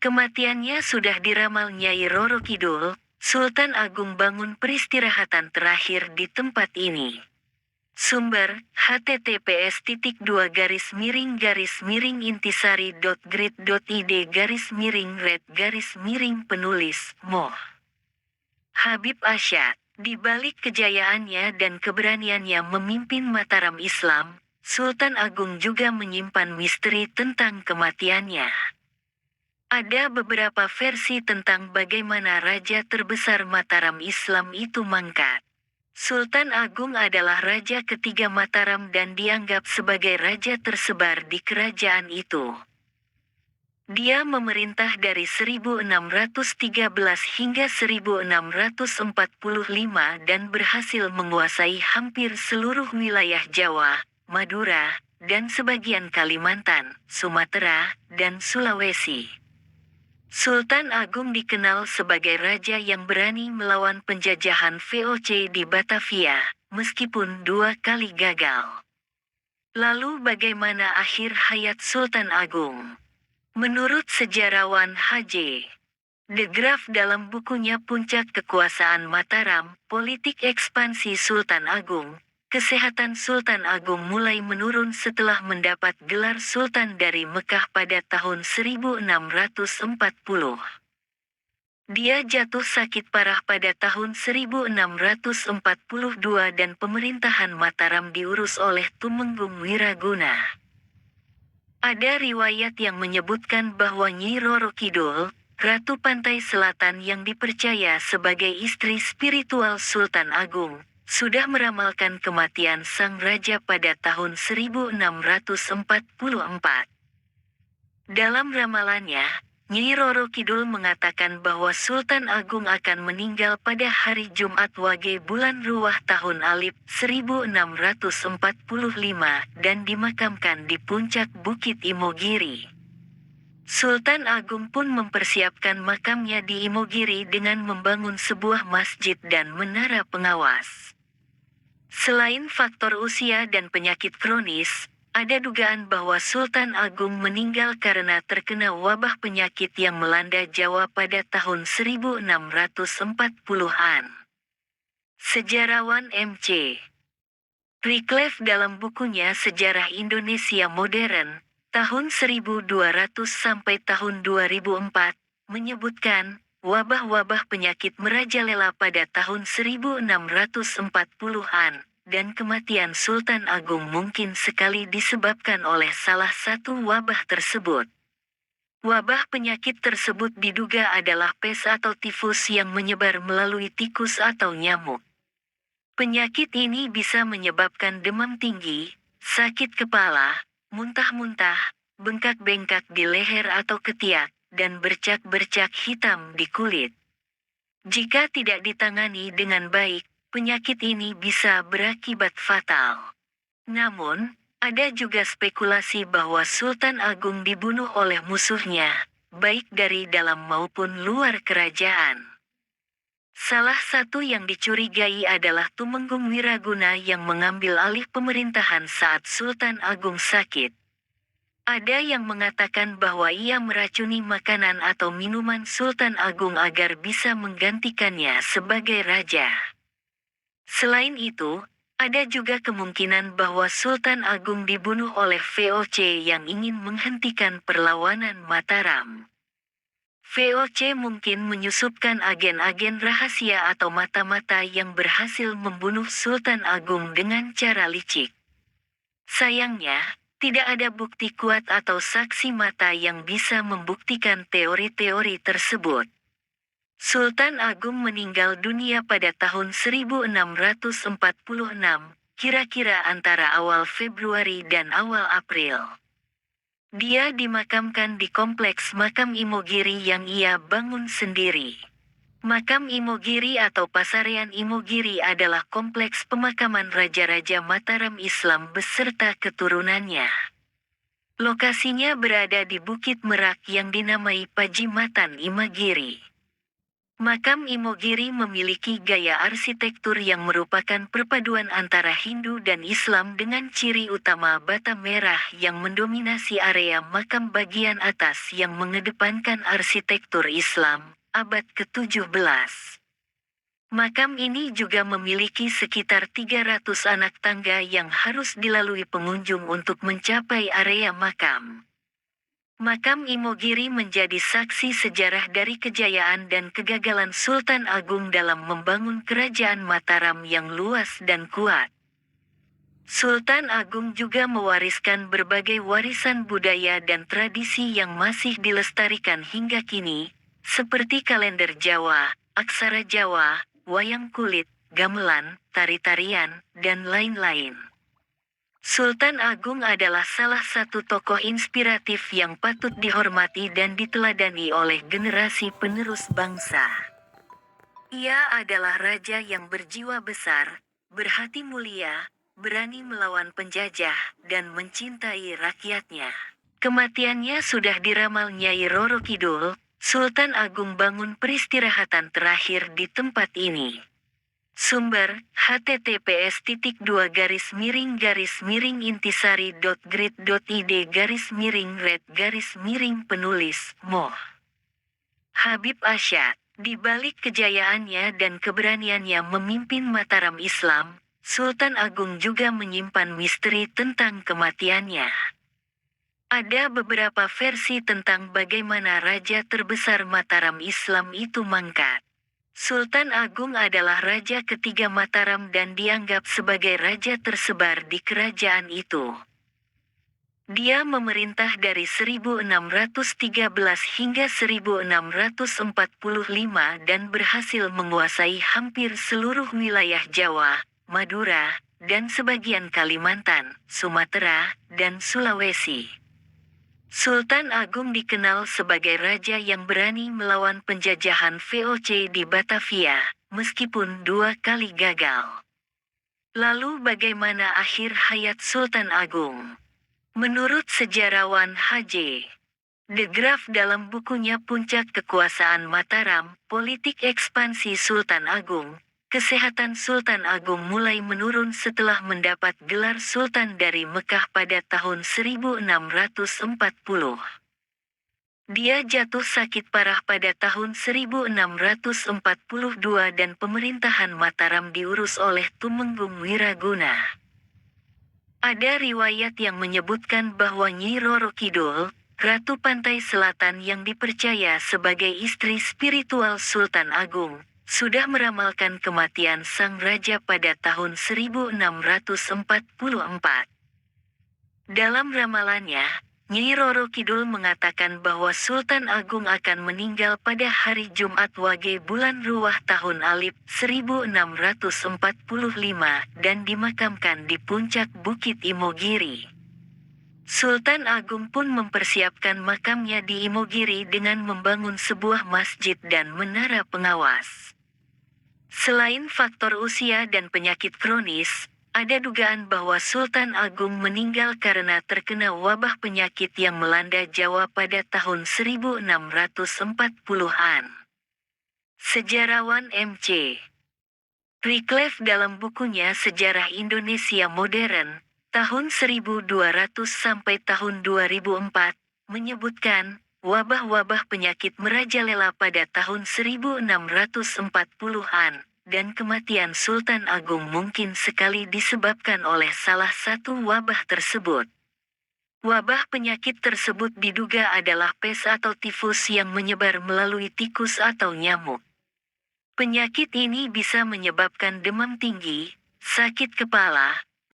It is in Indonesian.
Kematiannya sudah diramal Nyai Roro Kidul, Sultan Agung bangun peristirahatan terakhir di tempat ini. Sumber, https://intisari.grid.id/red-penulis, Moh. Habib Asyad, di balik kejayaannya dan keberaniannya memimpin Mataram Islam, Sultan Agung juga menyimpan misteri tentang kematiannya. Ada beberapa versi tentang bagaimana raja terbesar Mataram Islam itu mangkat. Sultan Agung adalah raja ketiga Mataram dan dianggap sebagai raja tersebar di kerajaan itu. Dia memerintah dari 1613 hingga 1645 dan berhasil menguasai hampir seluruh wilayah Jawa, Madura, dan sebagian Kalimantan, Sumatera, dan Sulawesi. Sultan Agung dikenal sebagai raja yang berani melawan penjajahan VOC di Batavia, meskipun 2 kali gagal. Lalu bagaimana akhir hayat Sultan Agung? Menurut sejarawan H.J. de Graaf dalam bukunya Puncak Kekuasaan Mataram, Politik Ekspansi Sultan Agung, kesehatan Sultan Agung mulai menurun setelah mendapat gelar Sultan dari Mekah pada tahun 1640. Dia jatuh sakit parah pada tahun 1642 dan pemerintahan Mataram diurus oleh Tumenggung Wiraguna. Ada riwayat yang menyebutkan bahwa Nyi Roro Kidul, Ratu Pantai Selatan yang dipercaya sebagai istri spiritual Sultan Agung, sudah meramalkan kematian sang raja pada tahun 1644. Dalam ramalannya, Nyi Roro Kidul mengatakan bahwa Sultan Agung akan meninggal pada hari Jumat Wage bulan Ruwah tahun Alif 1645 dan dimakamkan di puncak Bukit Imogiri. Sultan Agung pun mempersiapkan makamnya di Imogiri dengan membangun sebuah masjid dan menara pengawas. Selain faktor usia dan penyakit kronis, ada dugaan bahwa Sultan Agung meninggal karena terkena wabah penyakit yang melanda Jawa pada tahun 1640-an. Sejarawan M.C. Wycliffe dalam bukunya Sejarah Indonesia Modern, tahun 1200 sampai tahun 2004, menyebutkan, wabah-wabah penyakit merajalela pada tahun 1640-an, dan kematian Sultan Agung mungkin sekali disebabkan oleh salah satu wabah tersebut. Wabah penyakit tersebut diduga adalah pes atau tifus yang menyebar melalui tikus atau nyamuk. Penyakit ini bisa menyebabkan demam tinggi, sakit kepala, muntah-muntah, bengkak-bengkak di leher atau ketiak, dan bercak-bercak hitam di kulit. Jika tidak ditangani dengan baik, penyakit ini bisa berakibat fatal. Namun, ada juga spekulasi bahwa Sultan Agung dibunuh oleh musuhnya, baik dari dalam maupun luar kerajaan. Salah satu yang dicurigai adalah Tumenggung Wiraguna yang mengambil alih pemerintahan saat Sultan Agung sakit. Ada yang mengatakan bahwa ia meracuni makanan atau minuman Sultan Agung agar bisa menggantikannya sebagai raja. Selain itu, ada juga kemungkinan bahwa Sultan Agung dibunuh oleh VOC yang ingin menghentikan perlawanan Mataram. VOC mungkin menyusupkan agen-agen rahasia atau mata-mata yang berhasil membunuh Sultan Agung dengan cara licik. Sayangnya, tidak ada bukti kuat atau saksi mata yang bisa membuktikan teori-teori tersebut. Sultan Agung meninggal dunia pada tahun 1646, kira-kira antara awal Februari dan awal April. Dia dimakamkan di kompleks makam Imogiri yang ia bangun sendiri. Makam Imogiri atau Pasarean Imogiri adalah kompleks pemakaman raja-raja Mataram Islam beserta keturunannya. Lokasinya berada di Bukit Merak yang dinamai Pajimatan Imagiri. Makam Imogiri memiliki gaya arsitektur yang merupakan perpaduan antara Hindu dan Islam dengan ciri utama bata merah yang mendominasi area makam bagian atas yang mengedepankan arsitektur Islam, abad ke-17. Makam ini juga memiliki sekitar 300 anak tangga yang harus dilalui pengunjung untuk mencapai area makam. Makam Imogiri menjadi saksi sejarah dari kejayaan dan kegagalan Sultan Agung dalam membangun kerajaan Mataram yang luas dan kuat. Sultan Agung juga mewariskan berbagai warisan budaya dan tradisi yang masih dilestarikan hingga kini, seperti kalender Jawa, aksara Jawa, wayang kulit, gamelan, tari-tarian, dan lain-lain. Sultan Agung adalah salah satu tokoh inspiratif yang patut dihormati dan diteladani oleh generasi penerus bangsa. Ia adalah raja yang berjiwa besar, berhati mulia, berani melawan penjajah, dan mencintai rakyatnya. Kematiannya sudah diramal Nyai Roro Kidul, Sultan Agung bangun peristirahatan terakhir di tempat ini. Sumber, https://intisari.grid.id/red-penulis, Moh. Habib Asyad, di balik kejayaannya dan keberaniannya memimpin Mataram Islam, Sultan Agung juga menyimpan misteri tentang kematiannya. Ada beberapa versi tentang bagaimana raja terbesar Mataram Islam itu mangkat. Sultan Agung adalah raja ketiga Mataram dan dianggap sebagai raja tersebar di kerajaan itu. Dia memerintah dari 1613 hingga 1645 dan berhasil menguasai hampir seluruh wilayah Jawa, Madura, dan sebagian Kalimantan, Sumatera, dan Sulawesi. Sultan Agung dikenal sebagai raja yang berani melawan penjajahan VOC di Batavia, meskipun 2 kali gagal. Lalu bagaimana akhir hayat Sultan Agung? Menurut sejarawan H.J. de Graaf dalam bukunya Puncak Kekuasaan Mataram, Politik Ekspansi Sultan Agung, kesehatan Sultan Agung mulai menurun setelah mendapat gelar Sultan dari Mekah pada tahun 1640. Dia jatuh sakit parah pada tahun 1642 dan pemerintahan Mataram diurus oleh Tumenggung Wiraguna. Ada riwayat yang menyebutkan bahwa Nyi Roro Kidul, Ratu Pantai Selatan yang dipercaya sebagai istri spiritual Sultan Agung, sudah meramalkan kematian sang raja pada tahun 1644. Dalam ramalannya, Nyi Roro Kidul mengatakan bahwa Sultan Agung akan meninggal pada hari Jumat Wage bulan Ruwah tahun Alif 1645 dan dimakamkan di puncak Bukit Imogiri. Sultan Agung pun mempersiapkan makamnya di Imogiri dengan membangun sebuah masjid dan menara pengawas. Selain faktor usia dan penyakit kronis, ada dugaan bahwa Sultan Agung meninggal karena terkena wabah penyakit yang melanda Jawa pada tahun 1640-an. Sejarawan M.C. Wycliffe dalam bukunya Sejarah Indonesia Modern, tahun 1200 sampai tahun 2004, menyebutkan, wabah-wabah penyakit merajalela pada tahun 1640-an, dan kematian Sultan Agung mungkin sekali disebabkan oleh salah satu wabah tersebut. Wabah penyakit tersebut diduga adalah pes atau tifus yang menyebar melalui tikus atau nyamuk. Penyakit ini bisa menyebabkan demam tinggi, sakit kepala,